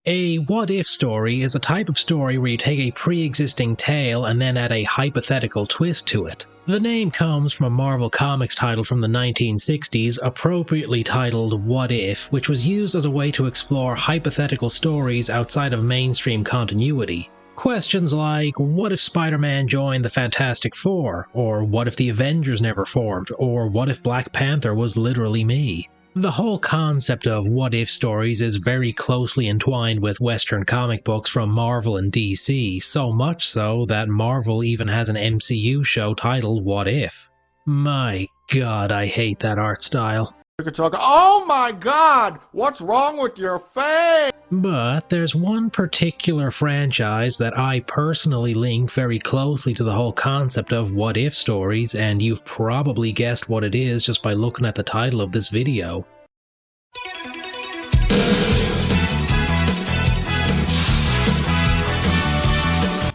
A what-if story is a type of story where you take a pre-existing tale and then add a hypothetical twist to it. The name comes from a Marvel Comics title from the 1960s, appropriately titled What If, which was used as a way to explore hypothetical stories outside of mainstream continuity. Questions like, what if Spider-Man joined the Fantastic Four? Or what if the Avengers never formed? Or what if Black Panther was literally me? The whole concept of what-if stories is very closely entwined with Western comic books from Marvel and DC, so much so that Marvel even has an MCU show titled What If. My god, I hate that art style. Oh my god! What's wrong with your face? But there's one particular franchise that I personally link very closely to the whole concept of what-if stories, and you've probably guessed what it is just by looking at the title of this video.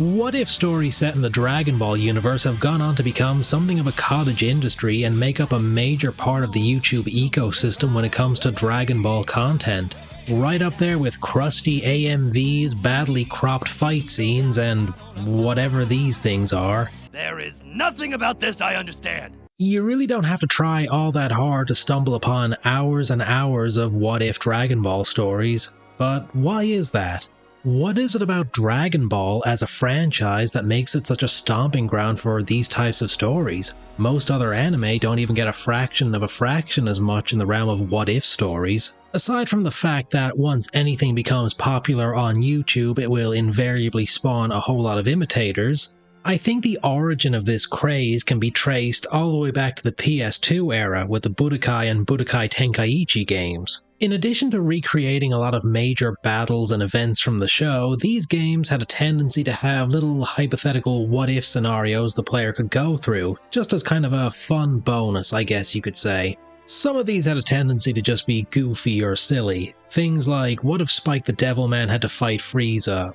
What-if stories set in the Dragon Ball universe have gone on to become something of a cottage industry and make up a major part of the YouTube ecosystem when it comes to Dragon Ball content. Right up there with crusty AMVs, badly cropped fight scenes, and whatever these things are. There is nothing about this I understand. You really don't have to try all that hard to stumble upon hours and hours of what-if Dragon Ball stories. But why is that? What is it about Dragon Ball as a franchise that makes it such a stomping ground for these types of stories? Most other anime don't even get a fraction of a fraction as much in the realm of what-if stories. Aside from the fact that once anything becomes popular on YouTube, it will invariably spawn a whole lot of imitators, I think the origin of this craze can be traced all the way back to the PS2 era with the Budokai and Budokai Tenkaichi games. In addition to recreating a lot of major battles and events from the show, these games had a tendency to have little hypothetical what-if scenarios the player could go through, just as kind of a fun bonus, I guess you could say. Some of these had a tendency to just be goofy or silly. Things like, what if Spike the Devilman had to fight Frieza?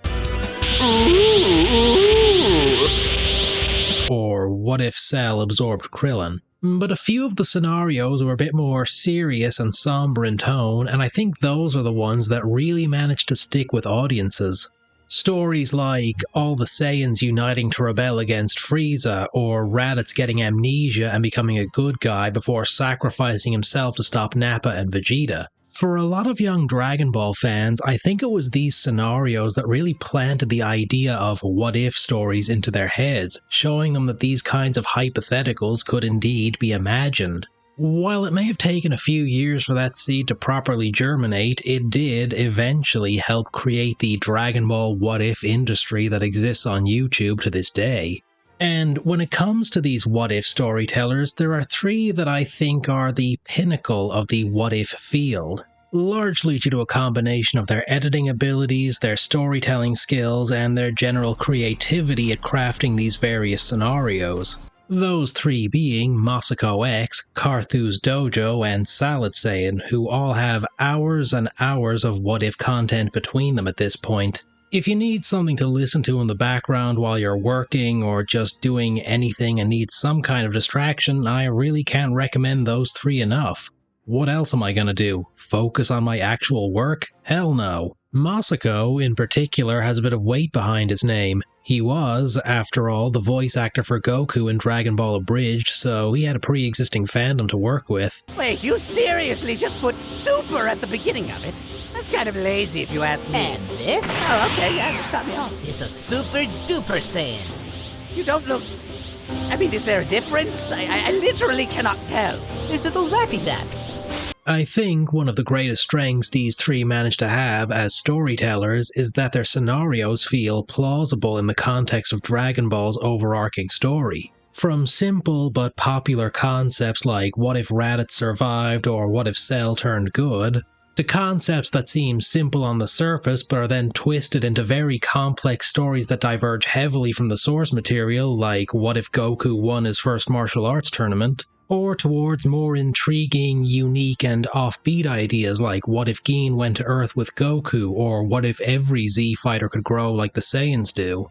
Or what if Cell absorbed Krillin? But a few of the scenarios were a bit more serious and somber in tone, and I think those are the ones that really managed to stick with audiences. Stories like all the Saiyans uniting to rebel against Frieza, or Raditz getting amnesia and becoming a good guy before sacrificing himself to stop Nappa and Vegeta. For a lot of young Dragon Ball fans, I think it was these scenarios that really planted the idea of what-if stories into their heads, showing them that these kinds of hypotheticals could indeed be imagined. While it may have taken a few years for that seed to properly germinate, it did eventually help create the Dragon Ball what-if industry that exists on YouTube to this day. And when it comes to these what-if storytellers, there are three that I think are the pinnacle of the what-if field, largely due to a combination of their editing abilities, their storytelling skills, and their general creativity at crafting these various scenarios. Those three being Masako X, Carthu's Dojo, and Salad Saiyan, who all have hours and hours of what-if content between them at this point. If you need something to listen to in the background while you're working or just doing anything and need some kind of distraction, I really can't recommend those three enough. What else am I gonna do? Focus on my actual work? Hell no. Masako, in particular, has a bit of weight behind his name. He was, after all, the voice actor for Goku in Dragon Ball Abridged, so he had a pre-existing fandom to work with. Wait, you seriously just put super at the beginning of it? That's kind of lazy if you ask me. And this? Oh, okay, yeah, just cut me off. Is a super duper Saiyan. You don't look... I mean, is there a difference? I literally cannot tell. There's little zappy zaps. I think one of the greatest strengths these three manage to have as storytellers is that their scenarios feel plausible in the context of Dragon Ball's overarching story. From simple but popular concepts like what if Raditz survived or what if Cell turned good, to concepts that seem simple on the surface but are then twisted into very complex stories that diverge heavily from the source material, like what if Goku won his first martial arts tournament, or towards more intriguing, unique, and offbeat ideas like what if Gin went to Earth with Goku, or what if every Z fighter could grow like the Saiyans do.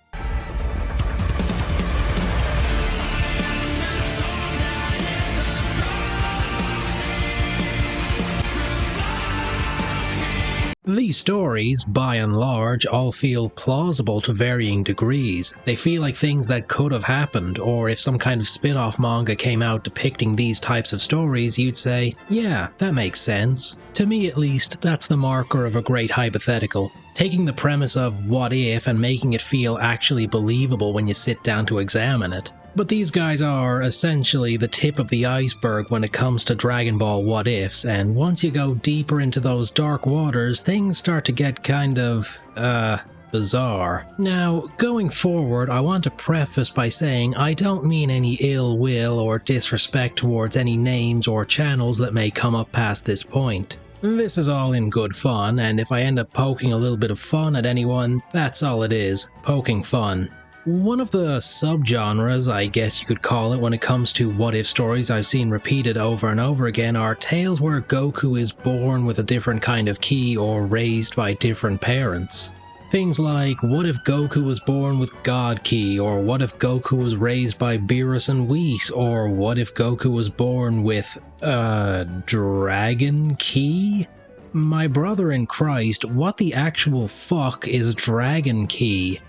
These stories, by and large, all feel plausible to varying degrees. They feel like things that could have happened, or if some kind of spin-off manga came out depicting these types of stories, you'd say, yeah, that makes sense. To me at least, that's the marker of a great hypothetical. Taking the premise of what if and making it feel actually believable when you sit down to examine it. But these guys are essentially the tip of the iceberg when it comes to Dragon Ball what ifs, and once you go deeper into those dark waters, things start to get kind of, bizarre. Now, going forward, I want to preface by saying I don't mean any ill will or disrespect towards any names or channels that may come up past this point. This is all in good fun, and if I end up poking a little bit of fun at anyone, that's all it is, poking fun. One of the subgenres, I guess you could call it, when it comes to what-if stories I've seen repeated over and over again are tales where Goku is born with a different kind of ki or raised by different parents. Things like, what if Goku was born with God Ki, or what if Goku was raised by Beerus and Whis, or what if Goku was born with, Dragon Ki? My brother in Christ, what the actual fuck is Dragon Ki?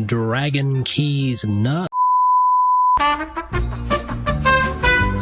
Dragon Ki's nut.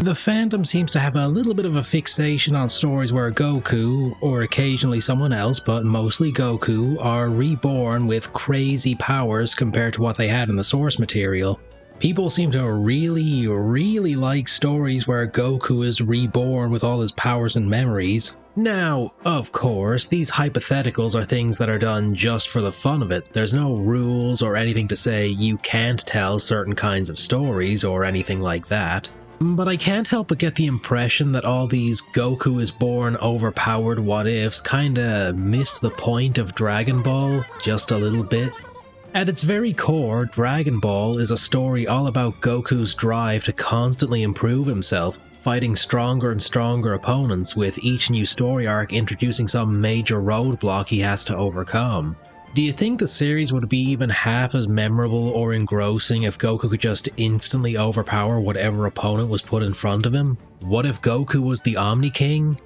The fandom seems to have a little bit of a fixation on stories where Goku, or occasionally someone else, but mostly Goku, are reborn with crazy powers compared to what they had in the source material. People seem to really like stories where Goku is reborn with all his powers and memories. Now, of course, these hypotheticals are things that are done just for the fun of it. There's no rules or anything to say you can't tell certain kinds of stories or anything like that. But I can't help but get the impression that all these Goku is born overpowered what-ifs kinda miss the point of Dragon Ball just a little bit. At its very core, Dragon Ball is a story all about Goku's drive to constantly improve himself, fighting stronger and stronger opponents, with each new story arc introducing some major roadblock he has to overcome. Do you think the series would be even half as memorable or engrossing if Goku could just instantly overpower whatever opponent was put in front of him? What if Goku was the Omni King?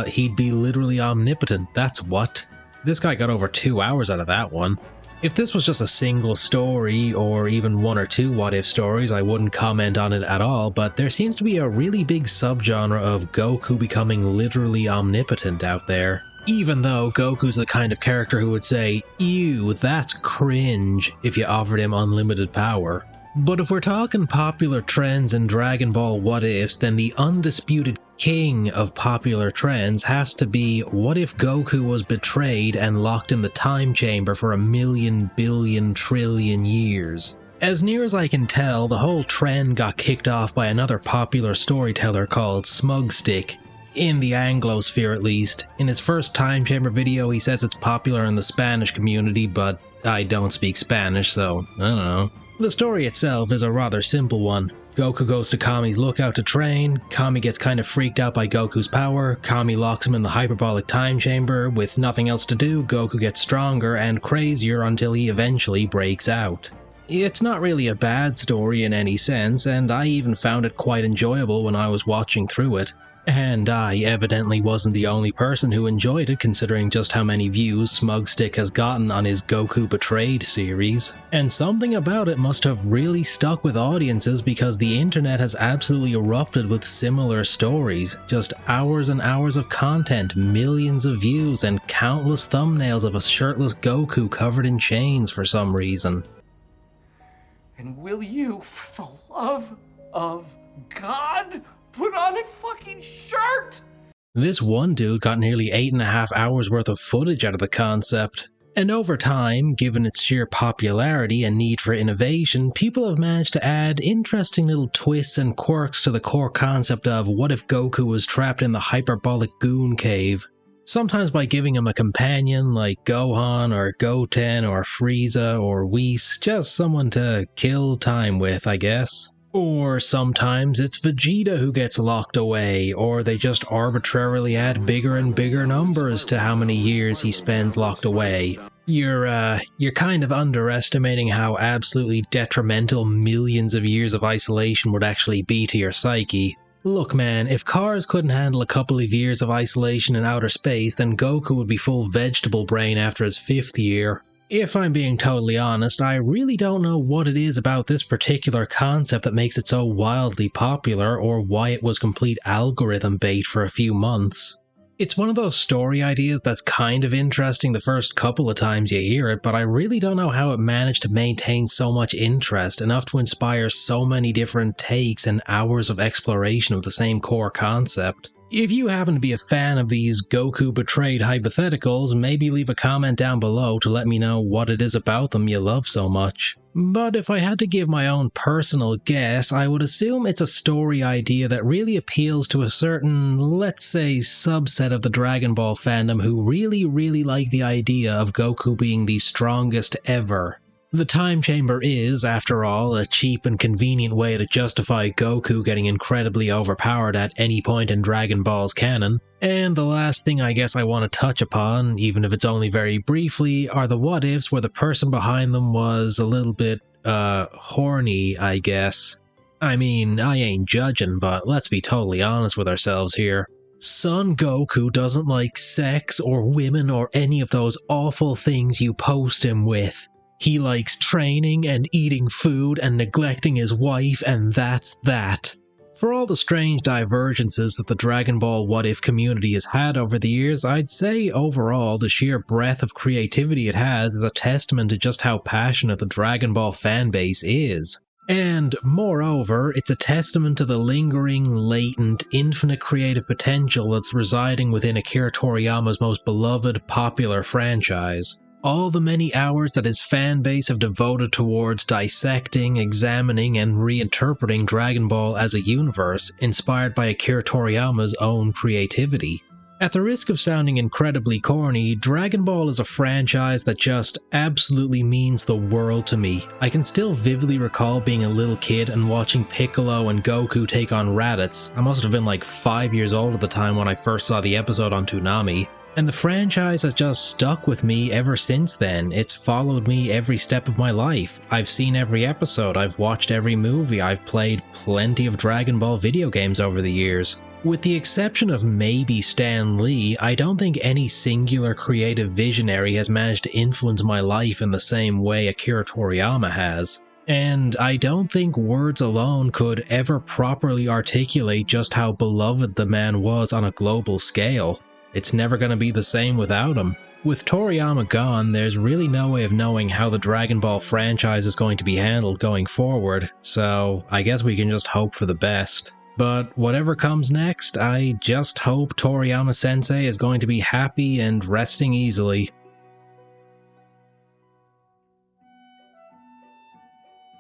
He'd be literally omnipotent, that's what. This guy got over 2 hours out of that one. If this was just a single story, or even one or two what-if stories, I wouldn't comment on it at all, but there seems to be a really big subgenre of Goku becoming literally omnipotent out there. Even though Goku's the kind of character who would say, ew, that's cringe, if you offered him unlimited power. But if we're talking popular trends in Dragon Ball what-ifs, then the undisputed king of popular trends has to be, what if Goku was betrayed and locked in the time chamber for 1,000,000,000 billion trillion years? As near as I can tell, the whole trend got kicked off by another popular storyteller called Smugstick, in the Anglosphere at least. In his first time chamber video he says it's popular in the Spanish community, but I don't speak Spanish, so I don't know. The story itself is a rather simple one. Goku goes to Kami's lookout to train, Kami gets kind of freaked out by Goku's power, Kami locks him in the Hyperbolic Time Chamber. With nothing else to do, Goku gets stronger and crazier until he eventually breaks out. It's not really a bad story in any sense, and I even found it quite enjoyable when I was watching through it. And I evidently wasn't the only person who enjoyed it, considering just how many views Smugstick has gotten on his Goku Betrayed series. And something about it must have really stuck with audiences, because the internet has absolutely erupted with similar stories. Just hours and hours of content, millions of views, and countless thumbnails of a shirtless Goku covered in chains for some reason. And will you, for the love of God, put on a fucking shirt? This one dude got nearly 8.5 hours worth of footage out of the concept. And over time, given its sheer popularity and need for innovation, people have managed to add interesting little twists and quirks to the core concept of what if Goku was trapped in the hyperbolic goon cave. Sometimes by giving him a companion like Gohan or Goten or Frieza or Whis, just someone to kill time with, I guess. Or sometimes it's Vegeta who gets locked away, or they just arbitrarily add bigger and bigger numbers to how many years he spends locked away. You're kind of underestimating how absolutely detrimental millions of years of isolation would actually be to your psyche. Look man, if cars couldn't handle a couple of years of isolation in outer space, then Goku would be full vegetable brain after his 5th year. If I'm being totally honest, I really don't know what it is about this particular concept that makes it so wildly popular, or why it was complete algorithm bait for a few months. It's one of those story ideas that's kind of interesting the first couple of times you hear it, but I really don't know how it managed to maintain so much interest, enough to inspire so many different takes and hours of exploration of the same core concept. If you happen to be a fan of these Goku betrayed hypotheticals, maybe leave a comment down below to let me know what it is about them you love so much. But if I had to give my own personal guess, I would assume it's a story idea that really appeals to a certain, let's say, subset of the Dragon Ball fandom who really like the idea of Goku being the strongest ever. The Time Chamber is, after all, a cheap and convenient way to justify Goku getting incredibly overpowered at any point in Dragon Ball's canon. And the last thing I guess I want to touch upon, even if it's only very briefly, are the what-ifs where the person behind them was a little bit, horny, I guess. I mean, I ain't judging, but let's be totally honest with ourselves here. Son Goku doesn't like sex or women or any of those awful things you post him with. He likes training and eating food and neglecting his wife, and that's that. For all the strange divergences that the Dragon Ball What If community has had over the years, I'd say overall the sheer breadth of creativity it has is a testament to just how passionate the Dragon Ball fanbase is. And, moreover, it's a testament to the lingering, latent, infinite creative potential that's residing within Akira Toriyama's most beloved, popular franchise. All the many hours that his fanbase have devoted towards dissecting, examining, and reinterpreting Dragon Ball as a universe, inspired by Akira Toriyama's own creativity. At the risk of sounding incredibly corny, Dragon Ball is a franchise that just absolutely means the world to me. I can still vividly recall being a little kid and watching Piccolo and Goku take on Raditz. I must have been like 5 years old at the time when I first saw the episode on Toonami. And the franchise has just stuck with me ever since then. It's followed me every step of my life. I've seen every episode, I've watched every movie, I've played plenty of Dragon Ball video games over the years. With the exception of maybe Stan Lee, I don't think any singular creative visionary has managed to influence my life in the same way Akira Toriyama has. And I don't think words alone could ever properly articulate just how beloved the man was on a global scale. It's never going to be the same without him. With Toriyama gone, there's really no way of knowing how the Dragon Ball franchise is going to be handled going forward, so I guess we can just hope for the best. But whatever comes next, I just hope Toriyama-sensei is going to be happy and resting easily.